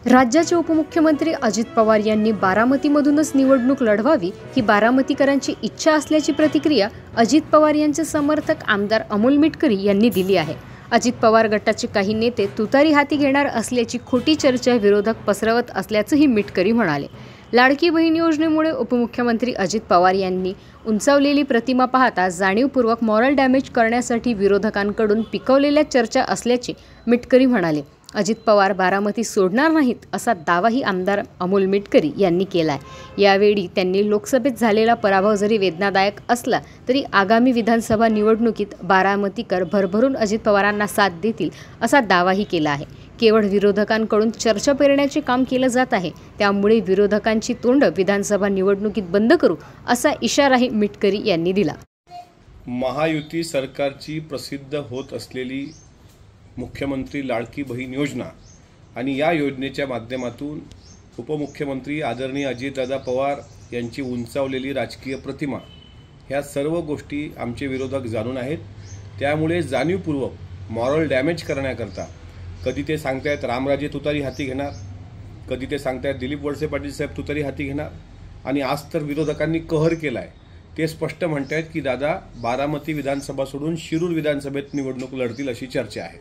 राज्याचे उपमुख्यमंत्री अजित पवार यांनी बारामतीमधूनच निवडणूक लढवावी ही बारामतीकरांची इच्छा असल्याची प्रतिक्रिया अजित पवार यांचे समर्थक आमदार अमोल मिटकरी यांनी दिली आहे। अजित पवार गटाचे काही नेते तुतारी हाती घेणार असल्याची खोटी चर्चा विरोधक पसरवत असल्याचंही मिटकरी म्हणाले। लाडकी बहीण योजनेमुळे उपमुख्यमंत्री अजित पवार यांनी उंचावलेली प्रतिमा पाहता जाणीवपूर्वक मॉरल डॅमेज करण्यासाठी विरोधकांकडून पिकवलेल्या चर्चा असल्याचे मिटकरी म्हणाले। अजित पवार बारामती सोडणार नाहीत असा दावाही आमदार अमोल मिटकरी यांनी केला आहे। यावेळी त्यांनी लोकसभेत झालेला पराभव जरी वेदनादायक असला तरी आगामी विधानसभा निवडणुकीत बारामतीकर भरभरून अजित पवारांना साथ देतील असा दावाही केला आहे। केवळ विरोधकांकडून चर्चा पेरण्याचे काम केलं जात आहे, त्यामुळे विरोधकांची तोंड विधानसभा निवडणुकीत बंद करू असा इशाराही मिटकरी यांनी दिला। महायुती सरकारची प्रसिद्ध होत असलेली मुख्यमंत्री लाडकी बहीण योजना आणि या योजनेच्या माध्यमातून उपमुख्यमंत्री आदरणीय अजितदादा पवार यांची उंचावलेली राजकीय प्रतिमा ह्या सर्व गोष्टी आमचे विरोधक जाणून आहेत। त्यामुळे जाणीवपूर्वक मॉरल डॅमेज करण्याकरता कधी ते सांगतायत रामराजे तुतारी हाती घेणार, कधी ते सांगतायत दिलीप वळसे पाटील साहेब तुतारी हाती घेणार, आणि आज तर विरोधकांनी कहर केलाय। ते स्पष्ट म्हणतायत की दादा बारामती विधानसभा सोडून शिरूर विधानसभेत निवडणूक लढतील अशी चर्चा आहे।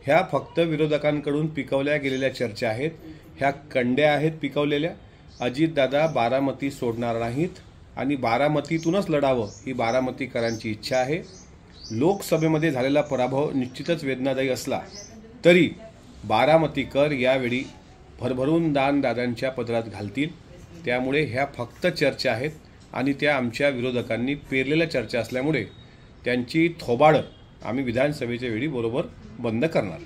ह्या फक्त विरोधकांकडून पिकवल्या गेलेल्या चर्चा आहेत, ह्या कंड्या आहेत पिकवलेल्या। अजितदादा बारामती सोडणार नाहीत आणि बारामतीतूनच लढावं ही बारामतीकरांची इच्छा आहे। लोकसभेमध्ये झालेला पराभव निश्चितच वेदनादायी असला तरी बारामतीकर यावेळी भरभरून दान दादांच्या पदरात घालतील। त्यामुळे ह्या फक्त चर्चा आहेत आणि त्या आमच्या विरोधकांनी पेरलेल्या चर्चा असल्यामुळे त्यांची थोबाडं आम्ही विधानसभेच्या वेळी बरोबर बंद करणार।